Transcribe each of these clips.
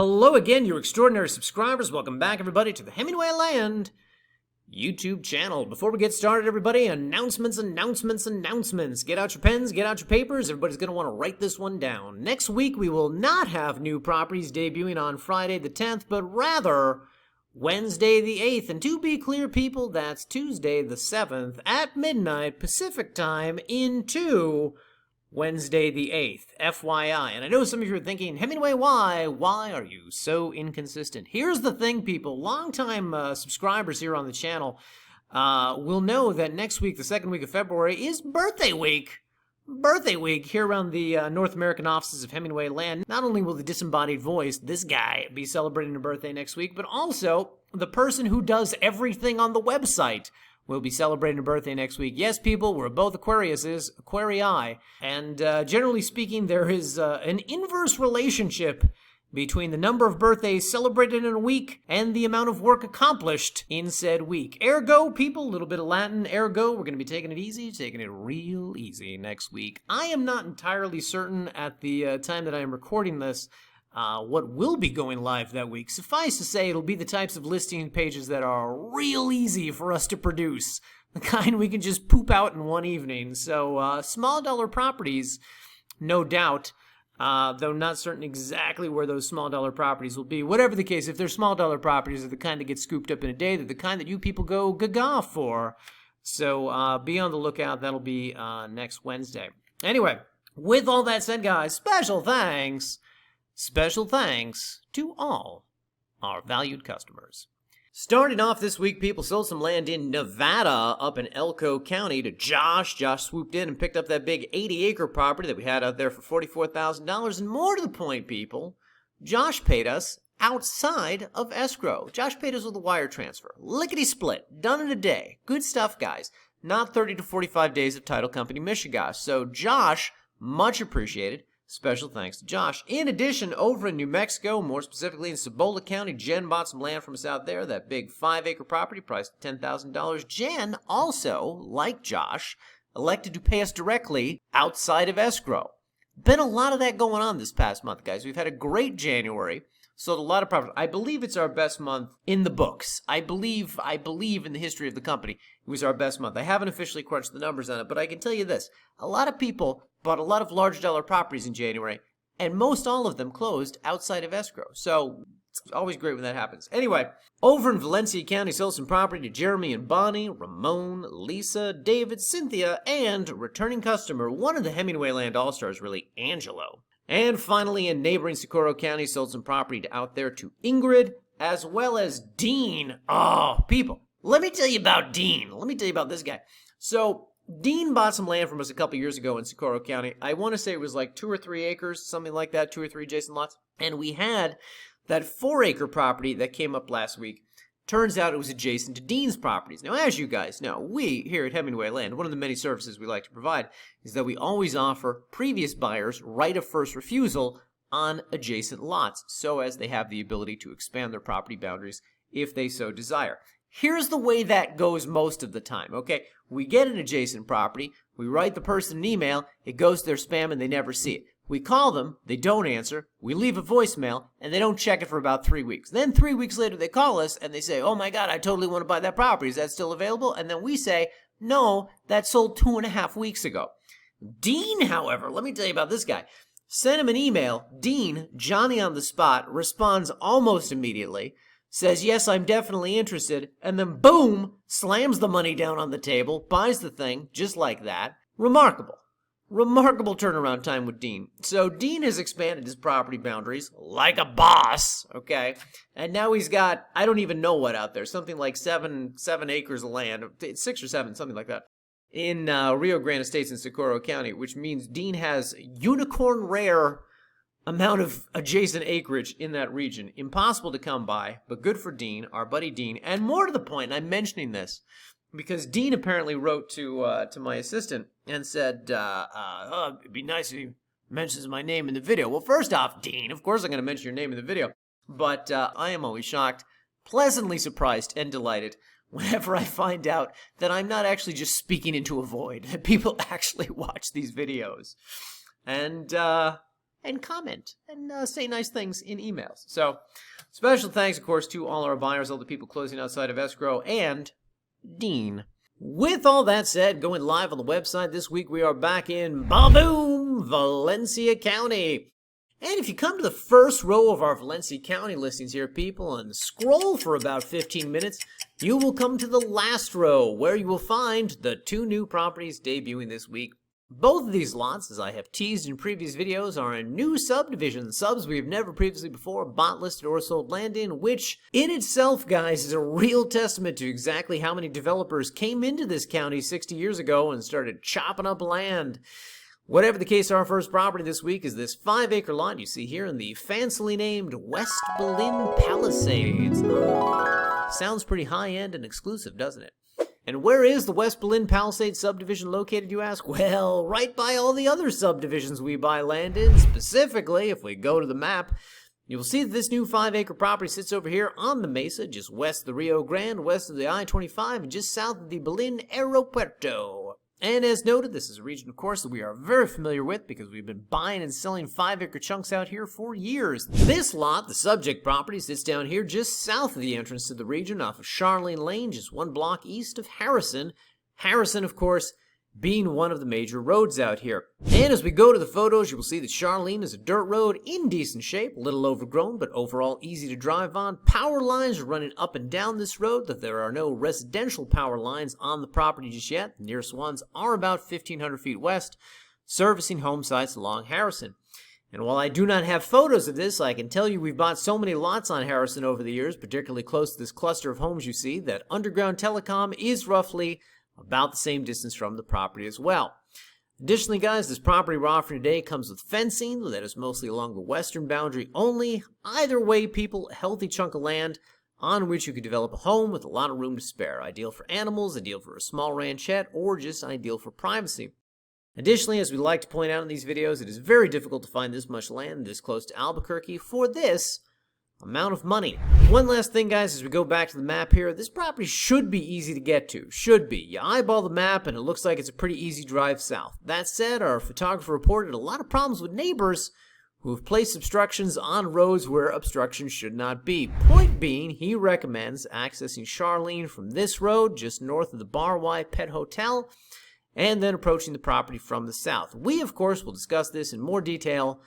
Hello again, you extraordinary subscribers. Welcome back, everybody, to the Hemingway Land YouTube channel. Before we get started, everybody, announcements. Get out your pens, get out your papers. Everybody's going to want to write this one down. Next week, we will not have new properties debuting on Friday the 10th, but rather Wednesday the 8th. And to be clear, people, that's Tuesday the 7th at midnight Pacific time into Wednesday the 8th, FYI. And I know some of you are thinking, Hemingway, why? Why are you so inconsistent? Here's the thing, people. Longtime subscribers here on the channel will know that next week, the second week of February, is birthday week. Birthday week here around the North American offices of Hemingway Land. Not only will the disembodied voice, this guy, be celebrating a birthday next week, but also the person who does everything on the website will be celebrating a birthday next week. Yes, people, we're both Aquariuses, Aquarii, and generally speaking, there is an inverse relationship between the number of birthdays celebrated in a week and the amount of work accomplished in said week. Ergo, people, a little bit of Latin, ergo, we're going to be taking it easy, taking it real easy next week. I am not entirely certain at the time that I am recording this what will be going live that week. Suffice to say, it'll be the types of listing pages that are real easy for us to produce. The kind we can just poop out in one evening. So, small dollar properties, no doubt, though not certain exactly where those small dollar properties will be. Whatever the case, if they're small dollar properties, they're the kind that get scooped up in a day. They're the kind that you people go gaga for. So, be on the lookout. That'll be next Wednesday. Anyway, with all that said, guys, special thanks to all our valued customers. Starting off this week, people sold some land in Nevada up in Elko County to Josh. Josh swooped in and picked up that big 80-acre property that we had out there for $44,000. And more to the point, people, Josh paid us outside of escrow. Josh paid us with a wire transfer. Lickety-split. Done in a day. Good stuff, guys. Not 30 to 45 days of title company mishigas. So Josh, much appreciated. Special thanks to Josh. In addition, over in New Mexico, more specifically in Cibola County, Jen bought some land from us out there, that big 5-acre property priced at $10,000. Jen also, like Josh, elected to pay us directly outside of escrow. Been a lot of that going on this past month, guys. We've had a great January. Sold a lot of property. I believe it's our best month in the books. I believe in the history of the company, it was our best month. I haven't officially crunched the numbers on it, but I can tell you this. A lot of people bought a lot of large dollar properties in January, and most all of them closed outside of escrow. So it's always great when that happens. Anyway, over in Valencia County, sold some property to Jeremy and Bonnie, Ramon, Lisa, David, Cynthia, and returning customer, one of the Hemingway Land All-Stars, really, Angelo. And finally, in neighboring Socorro County, sold some property out there to Ingrid, as well as Dean. Oh, people, let me tell you about Dean. Let me tell you about this guy. So, Dean bought some land from us a couple years ago in Socorro County. I want to say it was like 2 or 3 acres, something like that, 2 or 3 adjacent lots. And we had that 4-acre property that came up last week. Turns out it was adjacent to Dean's properties. Now, as you guys know, we here at Hemingway Land, one of the many services we like to provide is that we always offer previous buyers right of first refusal on adjacent lots, so as they have the ability to expand their property boundaries if they so desire. Here's the way that goes most of the time, okay? We get an adjacent property, we write the person an email, it goes to their spam and they never see it. We call them, they don't answer, we leave a voicemail, and they don't check it for about 3 weeks. Then 3 weeks later they call us and they say, oh my God, I totally want to buy that property. Is that still available? And then we say, no, that sold 2.5 weeks ago. Dean, however, let me tell you about this guy. Send him an email. Dean, Johnny on the spot, responds almost immediately, says, yes, I'm definitely interested, and then boom, slams the money down on the table, buys the thing, just like that. Remarkable. Remarkable turnaround time with Dean. So Dean has expanded his property boundaries like a boss, okay? And now he's got, I don't even know what out there, something like 7 acres of land, 6 or 7, something like that, in Rio Grande Estates in Socorro County, which means Dean has unicorn rare amount of adjacent acreage in that region. Impossible to come by, but good for Dean, our buddy Dean. And more to the point, I'm mentioning this because Dean apparently wrote to my assistant and said, oh, it'd be nice if he mentions my name in the video. Well, first off, Dean, of course I'm going to mention your name in the video, but I am always shocked, pleasantly surprised, and delighted whenever I find out that I'm not actually just speaking into a void, that people actually watch these videos. And and comment and say nice things in emails. So, special thanks, of course, to all our buyers, all the people closing outside of escrow, and Dean. With all that said, going live on the website this week, we are back in Ba-Boom, Valencia County. And if you come to the first row of our Valencia County listings here, people, and scroll for about 15 minutes, you will come to the last row, where you will find the 2 new properties debuting this week. Both of these lots, as I have teased in previous videos, are in new subdivisions, subs we have never previously before bought, listed, or sold land in, which in itself, guys, is a real testament to exactly how many developers came into this county 60 years ago and started chopping up land. Whatever the case, our first property this week is this 5-acre lot you see here in the fancily named West Berlin Palisades. Sounds pretty high-end and exclusive, doesn't it? And where is the West Berlin Palisades subdivision located, you ask? Well, right by all the other subdivisions we buy land in. Specifically, if we go to the map, you will see that this new 5-acre property sits over here on the mesa, just west of the Rio Grande, west of the I-25, and just south of the Berlin Aeropuerto. And as noted, this is a region, of course, that we are very familiar with because we've been buying and selling 5-acre chunks out here for years. This lot, the subject property, sits down here just south of the entrance to the region off of Charlene Lane, just 1 block east of Harrison. Harrison, of course, being one of the major roads out here. And as we go to the photos, you will see that Charlene is a dirt road in decent shape, a little overgrown, but overall easy to drive on. Power lines are running up and down this road, though there are no residential power lines on the property just yet. The nearest ones are about 1,500 feet west, servicing home sites along Harrison. And while I do not have photos of this, I can tell you we've bought so many lots on Harrison over the years, particularly close to this cluster of homes you see, that underground telecom is roughly about the same distance from the property as well. Additionally, guys, this property we're offering today comes with fencing that is mostly along the western boundary only. Either way, people, a healthy chunk of land on which you could develop a home with a lot of room to spare. Ideal for animals, ideal for a small ranchette, or just ideal for privacy. Additionally, as we like to point out in these videos, it is very difficult to find this much land this close to Albuquerque for this amount of money. One last thing, guys, as we go back to the map here, this property should be easy to get to. Should be. You eyeball the map and it looks like it's a pretty easy drive south. That said, our photographer reported a lot of problems with neighbors who have placed obstructions on roads where obstructions should not be. Point being, he recommends accessing Charlene from this road just north of the Bar Y Pet Hotel and then approaching the property from the south. We, of course, will discuss this in more detail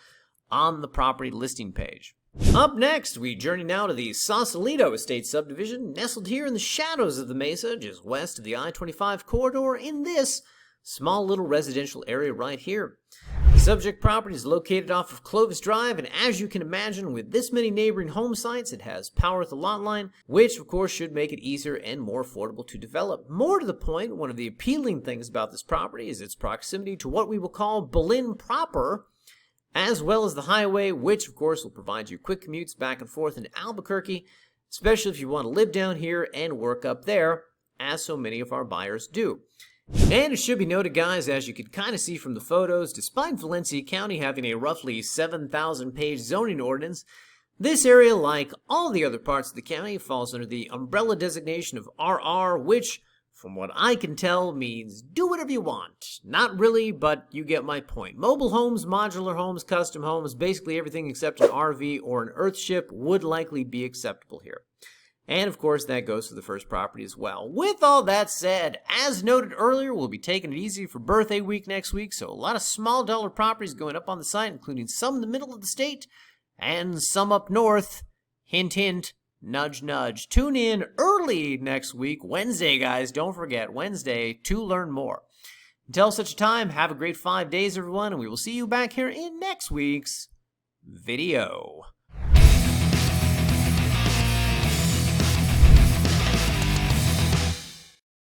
on the property listing page. Up next, we journey now to the Sausalito Estate subdivision, nestled here in the shadows of the mesa, just west of the I-25 corridor in this small little residential area right here. The subject property is located off of Clovis Drive, and as you can imagine, with this many neighboring home sites, it has power at the lot line, which of course should make it easier and more affordable to develop. More to the point, one of the appealing things about this property is its proximity to what we will call Berlin proper, as well as the highway, which of course will provide you quick commutes back and forth into Albuquerque, especially if you want to live down here and work up there, as so many of our buyers do. And it should be noted, guys, as you can kind of see from the photos, despite Valencia County having a roughly 7,000-page zoning ordinance, this area, like all the other parts of the county, falls under the umbrella designation of RR, which, from what I can tell, means do whatever you want. Not really, but you get my point. Mobile homes, modular homes, custom homes, basically everything except an RV or an earthship would likely be acceptable here. And of course, that goes for the first property as well. With all that said, as noted earlier, we'll be taking it easy for birthday week next week, so a lot of small dollar properties going up on the site, including some in the middle of the state and some up north. Hint, hint. Nudge, nudge. Tune in early next week, Wednesday, guys. Don't forget, Wednesday, to learn more. Until such a time, have a great 5 days, everyone, and we will see you back here in next week's video.